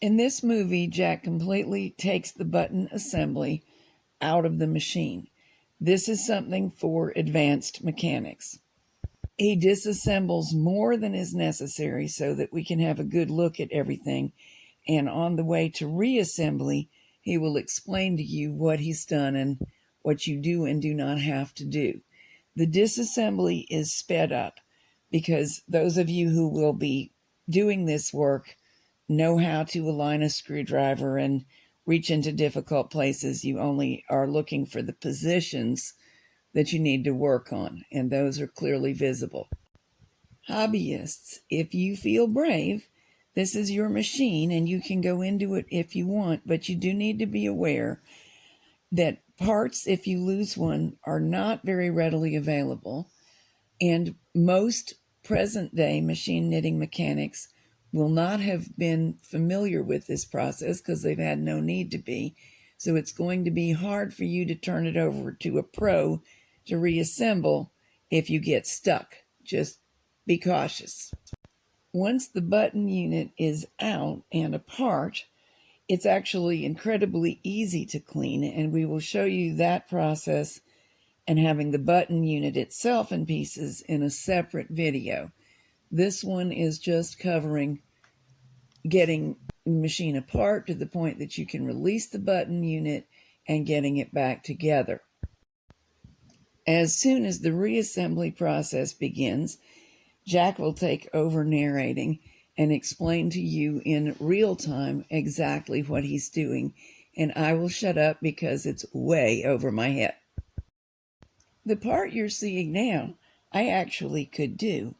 In this movie, Jack completely takes the button assembly out of the machine. This is something for advanced mechanics. He disassembles more than is necessary so that we can have a good look at everything. And on the way to reassembly, he will explain to you what he's done and what you do and do not have to do. The disassembly is sped up because those of you who will be doing this work know how to align a screwdriver and reach into difficult places. You only are looking for the positions that you need to work on, and those are clearly visible. Hobbyists, if you feel brave, this is your machine and you can go into it if you want, but you do need to be aware that parts, if you lose one, are not very readily available, and most present-day machine knitting mechanics will not have been familiar with this process because they've had no need to be. So it's going to be hard for you to turn it over to a pro to reassemble if you get stuck. Just be cautious. Once the button unit is out and apart, it's actually incredibly easy to clean, and we will show you that process and having the button unit itself in pieces in a separate video. This one is just covering getting the machine apart to the point that you can release the button unit and getting it back together. As soon as the reassembly process begins, Jack will take over narrating and explain to you in real time exactly what he's doing, and I will shut up because it's way over my head. The part you're seeing now, I actually could do.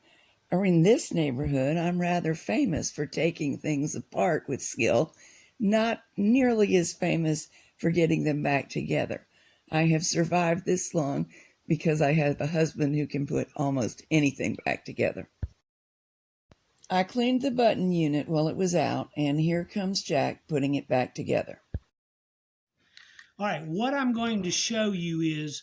Or in this neighborhood, I'm rather famous for taking things apart with skill, not nearly as famous for getting them back together. I have survived this long because I have a husband who can put almost anything back together. I cleaned the button unit while it was out, and here comes Jack putting it back together. All right, what I'm going to show you is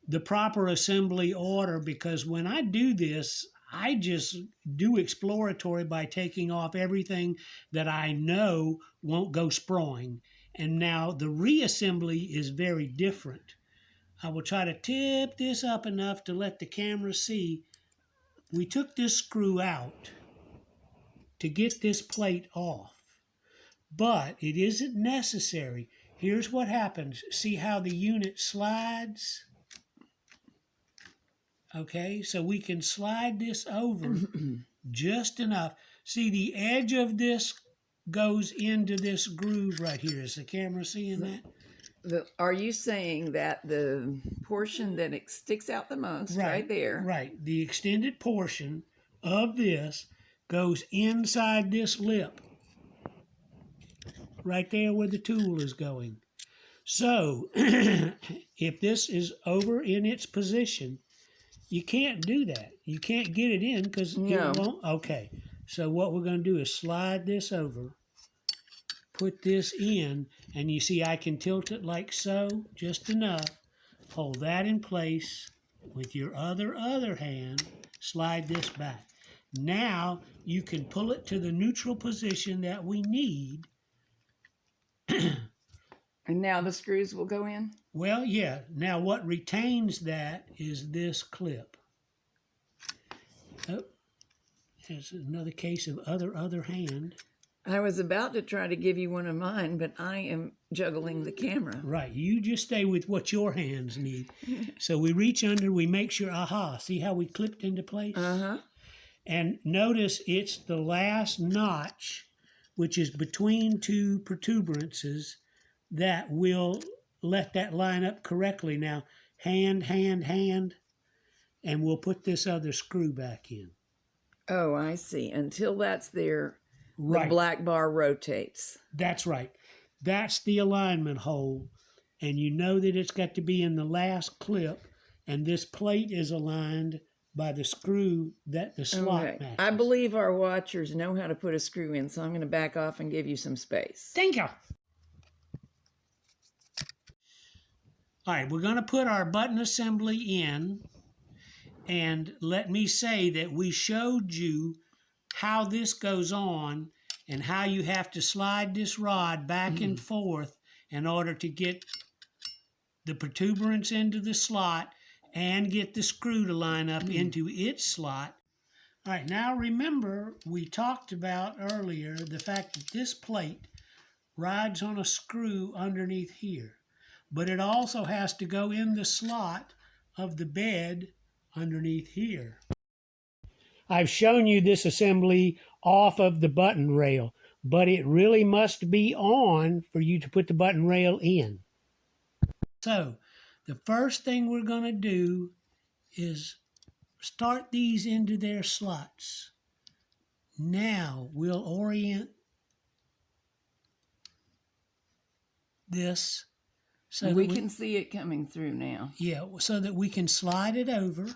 the proper assembly order, because when I do this, I just do exploratory by taking off everything that I know won't go sprawling. And now the reassembly is very different. I will try to tip this up enough to let the camera see. We took this screw out to get this plate off, but it isn't necessary. Here's what happens. See how the unit slides? Okay, so we can slide this over just enough. See, the edge of this goes into this groove right here. Is the camera seeing that? Are you saying that the portion that it sticks out the most, right there? Right. The extended portion of this goes inside this lip, right there where the tool is going. So, if this is over in its position, you can't do that. You can't get it in because it won't. Okay. So what we're going to do is slide this over, put this in, and you see I can tilt it like so, just enough. Hold that in place with your other hand. Slide this back. Now you can pull it to the neutral position that we need. And now the screws will go in? Well, yeah. Now what retains that is this clip. Oh, there's another case of other hand. I was about to try to give you one of mine, but I am juggling the camera. Right. You just stay with what your hands need. So we reach under, we make sure, aha, see how we clipped into place? Uh-huh. And notice it's the last notch, which is between two protuberances, that will let that line up correctly. Now, hand, and we'll put this other screw back in. Oh, I see. Until that's there, right. The black bar rotates. That's right. That's the alignment hole, and you know that it's got to be in the last clip, and this plate is aligned by the screw that the slot matches. I believe our watchers know how to put a screw in, so I'm going to back off and give you some space. Thank you. All right, we're going to put our button assembly in, and let me say that we showed you how this goes on and how you have to slide this rod back and forth in order to get the protuberance into the slot and get the screw to line up into its slot. All right, now remember we talked about earlier the fact that this plate rides on a screw underneath here, but it also has to go in the slot of the bed underneath here. I've shown you this assembly off of the button rail, but it really must be on for you to put the button rail in. So the first thing we're going to do is start these into their slots. Now we'll orient this so we can see it coming through now. Yeah, so that we can slide it over.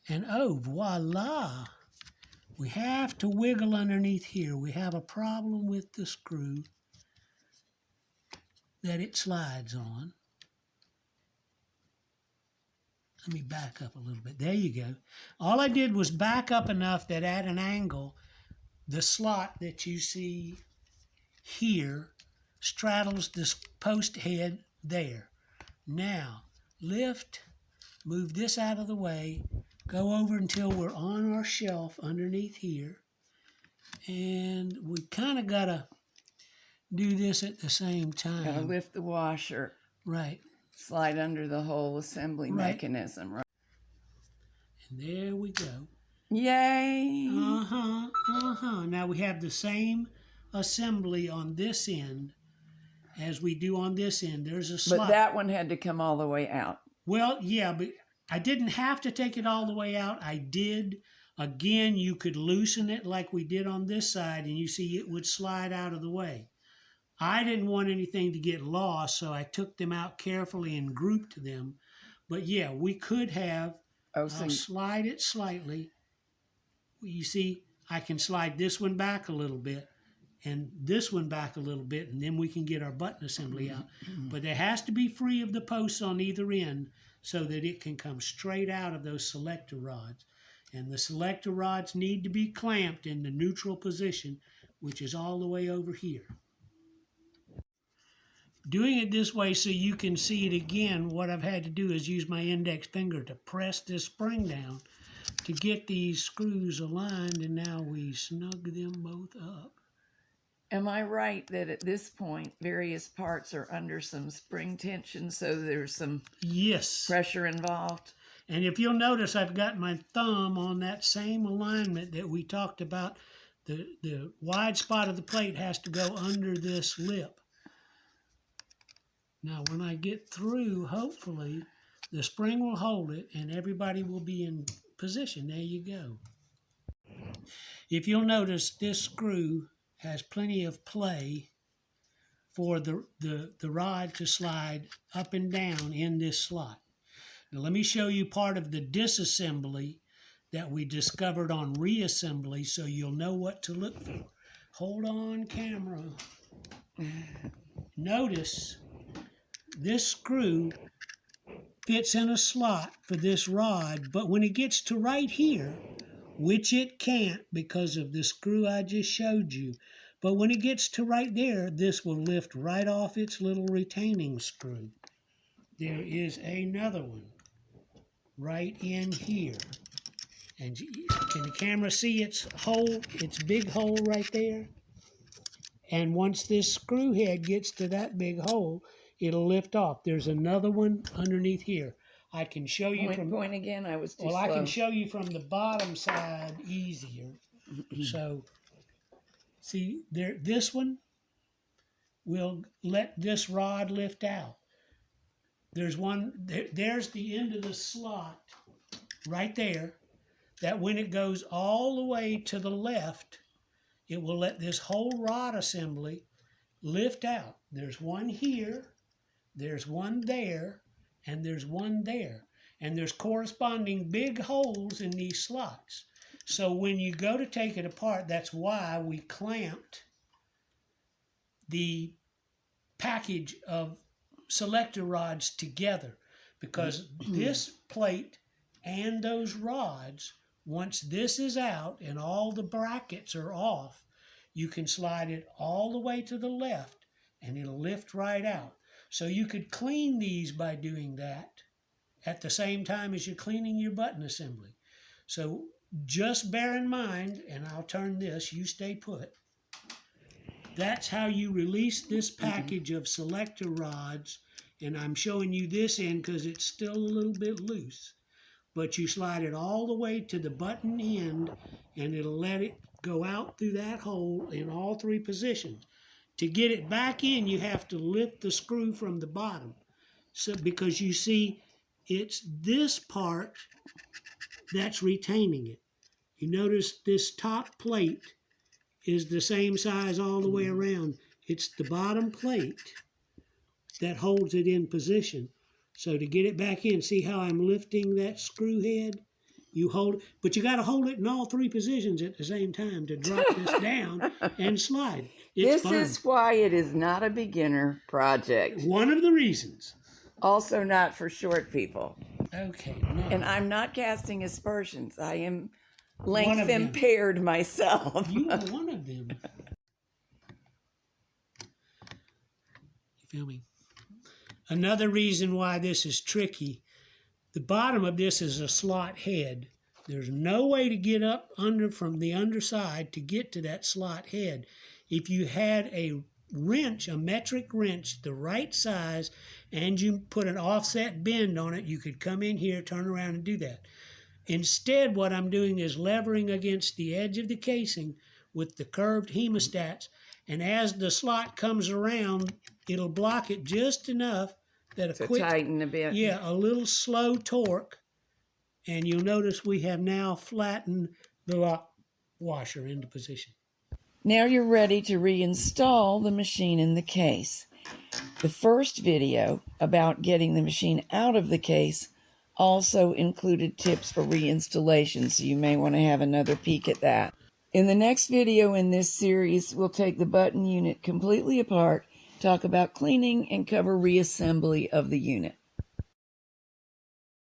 And oh, voila! We have to wiggle underneath here. We have a problem with the screw that it slides on. Let me back up a little bit. There you go. All I did was back up enough that at an angle, the slot that you see here straddles this post head there. Now, lift, move this out of the way, go over until we're on our shelf underneath here. And we kind of got to do this at the same time. Gotta lift the washer. Right. Slide under the whole assembly mechanism. Right. And there we go. Yay! Now we have the same assembly on this end as we do on this end. There's a slot. But that one had to come all the way out. Well, yeah, but I didn't have to take it all the way out. I did. Again, you could loosen it like we did on this side, and you see it would slide out of the way. I didn't want anything to get lost, so I took them out carefully and grouped them. But yeah, we could have slide it slightly. You see, I can slide this one back a little bit and this one back a little bit, and then we can get our button assembly out. But it has to be free of the posts on either end so that it can come straight out of those selector rods. And the selector rods need to be clamped in the neutral position, which is all the way over here. Doing it this way so you can see it again, what I've had to do is use my index finger to press this spring down to get these screws aligned, and now we snug them both up. Am I right that at this point various parts are under some spring tension, so there's some pressure involved? And if you'll notice, I've got my thumb on that same alignment that we talked about. The wide spot of the plate has to go under this lip. Now, when I get through, hopefully, the spring will hold it and everybody will be in position. There you go. If you'll notice, this screw has plenty of play for the rod to slide up and down in this slot. Now, let me show you part of the disassembly that we discovered on Reassembly so you'll know what to look for. Hold on, camera. Notice this screw fits in a slot for this rod, but when it gets to right here, which it can't because of the screw I just showed you, but when it gets to right there, this will lift right off its little retaining screw. There is another one right in here. And can the camera see its hole, its big hole right there? And once this screw head gets to that big hole, it'll lift off. There's another one underneath here. I can show you point again. I was too slow. I can show you from the bottom side easier. So, see there. This one will let this rod lift out. There's one. There's the end of the slot right there. That when it goes all the way to the left, it will let this whole rod assembly lift out. There's one here. There's one there, and there's one there. And there's corresponding big holes in these slots. So when you go to take it apart, that's why we clamped the package of selector rods together. Because this plate and those rods, once this is out and all the brackets are off, you can slide it all the way to the left and it'll lift right out. So you could clean these by doing that at the same time as you're cleaning your button assembly. So just bear in mind, and I'll turn this, you stay put. That's how you release this package of selector rods, and I'm showing you this end because it's still a little bit loose. But you slide it all the way to the button end, and it'll let it go out through that hole in all three positions. To get it back in, you have to lift the screw from the bottom. So because you see, it's this part that's retaining it. You notice this top plate is the same size all the way around. It's the bottom plate that holds it in position. So to get it back in, see how I'm lifting that screw head? You hold it, but you got to hold it in all three positions at the same time to drop this down and slide. It's This is why it is not a beginner project. one of the reasons. Also not for short people. Okay. Now, And I'm not casting aspersions. I am One of length them. impaired myself. you are one of them. You feel me? Another reason why this is tricky, the bottom of this is a slot head. There's no way to get up under from the underside to get to that slot head. If you had a wrench, a metric wrench, the right size, and you put an offset bend on it, you could come in here, turn around and do that. Instead, what I'm doing is levering against the edge of the casing with the curved hemostats, and as the slot comes around, it'll block it just enough that a To quick, tighten a bit. yeah, a little slow torque, and you'll notice we have now flattened the lock washer into position. Now you're ready to reinstall the machine in the case. The first video about getting the machine out of the case also included tips for reinstallation, so you may want to have another peek at that. In the next video in this series, we'll take the button unit completely apart, talk about cleaning, and cover reassembly of the unit.